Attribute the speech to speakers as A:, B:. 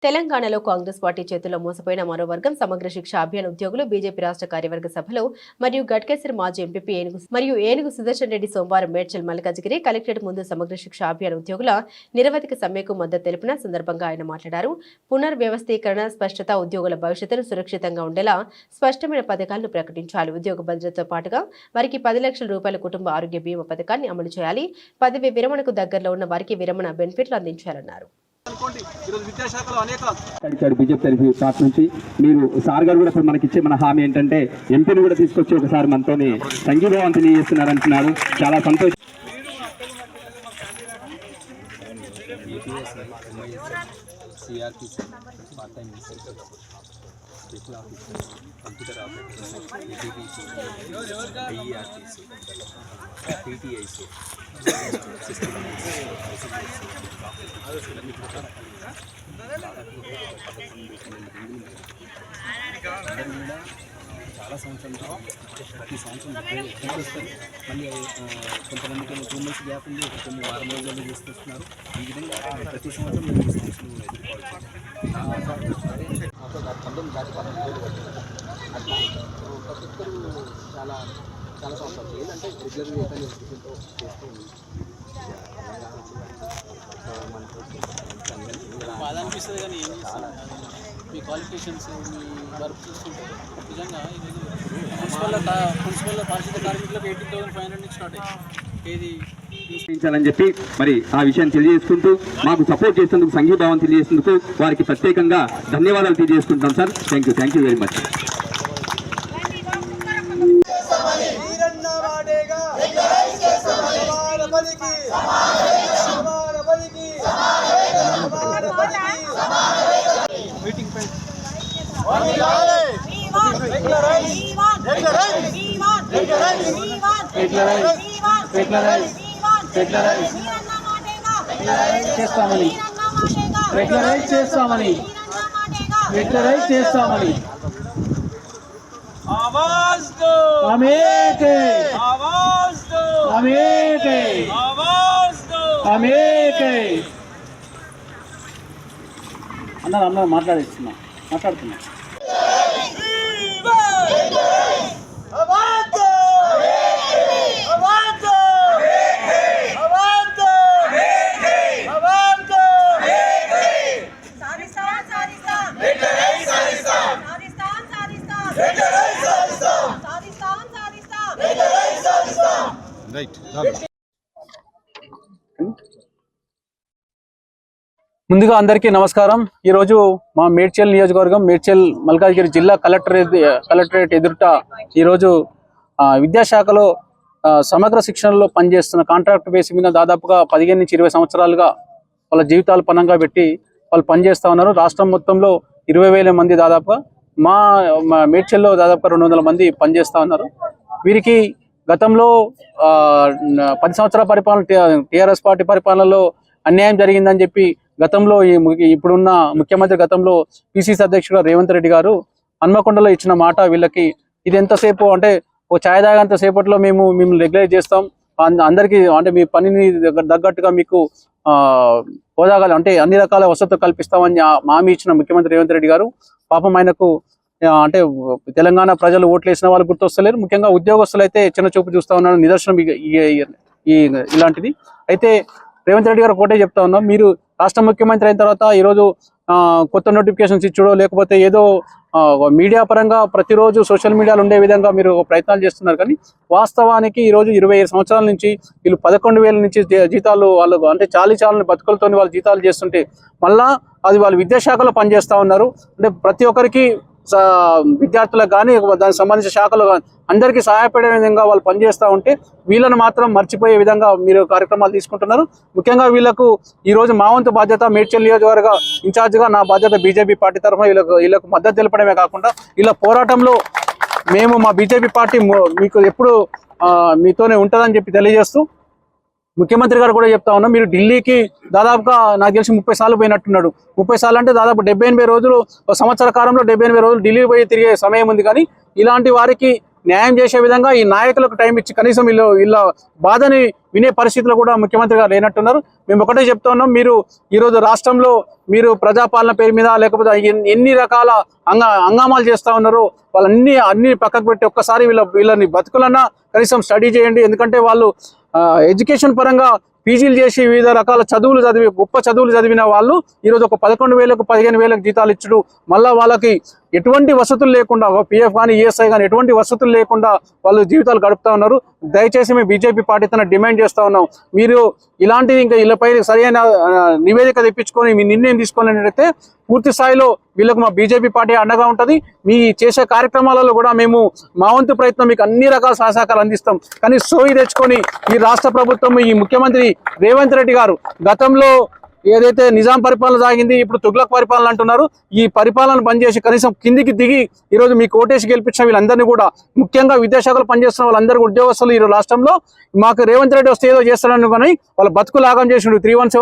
A: తెలంగాణలో కాంగ్రెస్ పార్టీ చేతుల్లో మోసపోయిన మరో వర్గం సమగ్ర శిక్ష అభియాన్ ఉద్యోగులు బీజేపీ రాష్ట్ర కార్యవర్గ సభలో మరియు గట్కేసర్ మాజీ ఎంపీ ఏనుగు సుదర్శన్ రెడ్డి సోమవారం మేడ్చల్ మల్కాజ్గిరి కలెక్టరేట్ ముందు సమగ్ర శిక్ష అభియాన్ ఉద్యోగుల నిరవధిక సమ్మెకు మద్దతు తెలిపిన సందర్భంగా ఆయన మాట్లాడారు. పునర్వ్యవస్థీకరణ, స్పష్టత, ఉద్యోగుల భవిష్యత్తును సురక్షితంగా ఉండేలా స్పష్టమైన పథకాలను ప్రకటించాలి. ఉద్యోగ భద్రతతో పాటుగా వారికి 10 లక్షల రూపాయల కుటుంబ ఆరోగ్య బీమా పథకాన్ని అమలు చేయాలి. పదవి విరమణకు దగ్గరలో ఉన్న వారికి విరమణ బెనిఫిట్లు అందించాలన్నారు.
B: బీజేపీ తరఫు పార్టీ నుంచి మీరు సార్ గారు కూడా మనకి ఇచ్చే మన హామీ ఏంటంటే ఎంపీని కూడా తీసుకొచ్చి ఒకసారి మనతోని సంఘీభావం తెలియజేస్తున్నారు అంటున్నారు. చాలా సంతోషం.
C: చాలా సంవత్సరాలు ప్రతి సంవత్సరం వస్తారు. మళ్ళీ కొంతమందికి 2 months గ్యాప్ ఉంది, కొన్ని వారం రోజుల్లో తీసుకొస్తున్నారు. ఈ విధంగా ప్రతి సంవత్సరం మేము సమస్యలు ఎదుర్కోవాల్సింది. అట్లా ప్రతి ఒక్కరు చాలా చాలా సంవత్సరాలు ఏంటంటే రెగ్యులర్గా చేస్తూ బాధ అనిపిస్తుంది. కానీ ఏం చేస్తారు, మీ క్వాలిఫికేషన్స్, మీ వర్క్ చూసుకుంటే నిజంగా మున్సిపల్ పారిశుద్ధ కార్మికులకు 18,500 నుంచి స్టార్ట్ అయ్యింది.
B: అని చెప్పి మరి ఆ విషయాన్ని తెలియజేసుకుంటూ మాకు సపోర్ట్ చేసేందుకు, సంఘీభావం తెలియజేసేందుకు వారికి ప్రత్యేకంగా ధన్యవాదాలు తెలియజేసుకుంటాం sir. Thank you very much.
D: చేస్తామని आवाज दो,
B: అన్నారు మాట్లాడుతున్నా.
D: ముందుగా అందరికీ నమస్కారం. ఈరోజు మా మేడ్చల్ నియోజకవర్గం మేడ్చల్ మల్కాజ్గిరి జిల్లా కలెక్టరేట్ ఎదుట ఈరోజు విద్యాశాఖలో సమగ్ర శిక్షణలో పనిచేస్తున్న కాంట్రాక్ట్ బేస్ మీద దాదాపుగా 15 నుంచి 20 సంవత్సరాలుగా వాళ్ళ జీవితాలు పణంగా పెట్టి వాళ్ళు పనిచేస్తూ ఉన్నారు. రాష్ట్రం మొత్తంలో 20,000 మంది దాదాపుగా మా మేడ్చల్లో దాదాపుగా 200 మంది పనిచేస్తూ ఉన్నారు. వీరికి గతంలో 10 సంవత్సరాల పరిపాలన టీఆర్ఎస్ పార్టీ పరిపాలనలో అన్యాయం జరిగిందని చెప్పి గతంలో ఇప్పుడున్న ముఖ్యమంత్రి గతంలో పిసిసి అధ్యక్షుడు రేవంత్ రెడ్డి గారు హన్మకొండలో ఇచ్చిన మాట, వీళ్ళకి ఇది ఎంతసేపు అంటే ఓ ఛాయ్ తాగంత సేపట్లో మేము రెగ్యులైజ్ చేస్తాం, అందరికీ అంటే మీ పనిని తగ్గట్టుగా మీకు హోదాగా అంటే అన్ని రకాల వసతులు కల్పిస్తామని హామీ ఇచ్చిన ముఖ్యమంత్రి రేవంత్ రెడ్డి గారు పాపం ఆయనకు అంటే తెలంగాణ ప్రజలు ఓట్లు వేసిన వాళ్ళు గుర్తొస్తలేరు. ముఖ్యంగా ఉద్యోగస్తులు అయితే చిన్న చూపు చూస్తూ ఉన్నారు. నిదర్శనం ఇలాంటిది. అయితే రేవంత్ రెడ్డి గారు ఒకటే చెప్తా ఉన్నాం, మీరు రాష్ట్ర ముఖ్యమంత్రి అయిన తర్వాత ఈరోజు కొత్త నోటిఫికేషన్స్ ఇచ్చడో లేకపోతే ఏదో మీడియా పరంగా ప్రతిరోజు సోషల్ మీడియాలో ఉండే విధంగా మీరు ప్రయత్నాలు చేస్తున్నారు. కానీ వాస్తవానికి ఈరోజు 25 సంవత్సరాల నుంచి వీళ్ళు 11,000 నుంచి జీతాలు వాళ్ళు అంటే చాలని బతుకులతో వాళ్ళు జీతాలు చేస్తుంటే మళ్ళా అది వాళ్ళు విద్యాశాఖలో పనిచేస్తూ ఉన్నారు. అంటే ప్రతి ఒక్కరికి విద్యార్థులకు కానీ దానికి సంబంధించిన శాఖలు కానీ అందరికీ సహాయపడే విధంగా వాళ్ళు పనిచేస్తూ ఉంటే వీళ్ళని మాత్రం మర్చిపోయే విధంగా మీరు కార్యక్రమాలు తీసుకుంటున్నారు. ముఖ్యంగా వీళ్ళకు ఈరోజు మా వంతు బాధ్యత మేడ్చల్ నియోజకవర్గ ఇన్ఛార్జిగా నా బాధ్యత బీజేపీ పార్టీ తరఫున వీళ్ళకు మద్దతు తెలపడమే కాకుండా వీళ్ళ పోరాటంలో మేము మా బీజేపీ పార్టీ మీకు ఎప్పుడు మీతోనే ఉంటుందని చెప్పి తెలియజేస్తూ ముఖ్యమంత్రి గారు కూడా చెప్తా ఉన్నాం, మీరు ఢిల్లీకి దాదాపుగా నాకు తెలిసి 30 సార్లు పోయినట్టున్నాడు. 30 సార్లు అంటే దాదాపు 70-80 రోజులు, సంవత్సర కాలంలో 70-80 రోజులు ఢిల్లీ పోయి తిరిగే సమయం ఉంది. కానీ ఇలాంటి వారికి న్యాయం చేసే విధంగా ఈ నాయకులకు టైం ఇచ్చి కనీసం వీళ్ళ బాధని వినే పరిస్థితులు కూడా ముఖ్యమంత్రి గారు లేనట్టున్నారు. మేము ఒకటే చెప్తా ఉన్నాం, మీరు ఈరోజు రాష్ట్రంలో మీరు ప్రజాపాలన పేరు మీద లేకపోతే ఎన్ని రకాల హంగామాలు చేస్తూ ఉన్నారో అన్ని పక్కకు పెట్టి ఒక్కసారి వీళ్ళని బతుకులన్నా కనీసం స్టడీ చేయండి. ఎందుకంటే వాళ్ళు ఎడ్యుకేషన్ పరంగా పీజీలు చేసి వివిధ రకాల చదువులు చదివి గొప్ప చదువులు చదివిన వాళ్ళు ఈరోజు ఒక 11,000 15,000 జీతాలు ఇచ్చుడు, మళ్ళీ వాళ్ళకి ఎటువంటి వసతులు లేకుండా పిఎఫ్ కానీ ఈఎస్ఐ కానీ ఎటువంటి వసతులు లేకుండా వాళ్ళు జీవితాలు గడుపుతా ఉన్నారు. దయచేసి మేము బీజేపీ పార్టీ తన డిమాండ్ చేస్తూ ఉన్నాం, మీరు ఇలాంటిది ఇంకా వీళ్ళపై సరైన నివేదిక తెప్పించుకొని మీ నిర్ణయం తీసుకోవాలనేటైతే పూర్తి స్థాయిలో వీళ్ళకు మా బీజేపీ పార్టీ అండగా ఉంటుంది. మీ చేసే కార్యక్రమాలలో కూడా మేము మా వంతు ప్రయత్నం మీకు అన్ని రకాల సహకారాలు అందిస్తాం. కానీ సోయి తెచ్చుకొని ఈ రాష్ట్ర ప్రభుత్వం ఈ ముఖ్యమంత్రి రేవంత్ రెడ్డి గారు గతంలో ఏదైతే నిజాం పరిపాలన సాగింది, ఇప్పుడు తుగ్లక్ పరిపాలన అంటున్నారు. ఈ పరిపాలన బంద్ చేసి కనీసం కిందికి దిగి ఈరోజు మీకు ఓటేసి గెలిపించిన వీళ్ళందరినీ కూడా, ముఖ్యంగా విద్యాశాఖలో పనిచేస్తున్న వాళ్ళందరూ ఉద్యోగస్తులు ఈ రాష్ట్రంలో మాకు రేవంత్ రెడ్డి వస్తే ఏదో చేస్తారని కానీ వాళ్ళ బతుకు లాగం చేసిండు. 317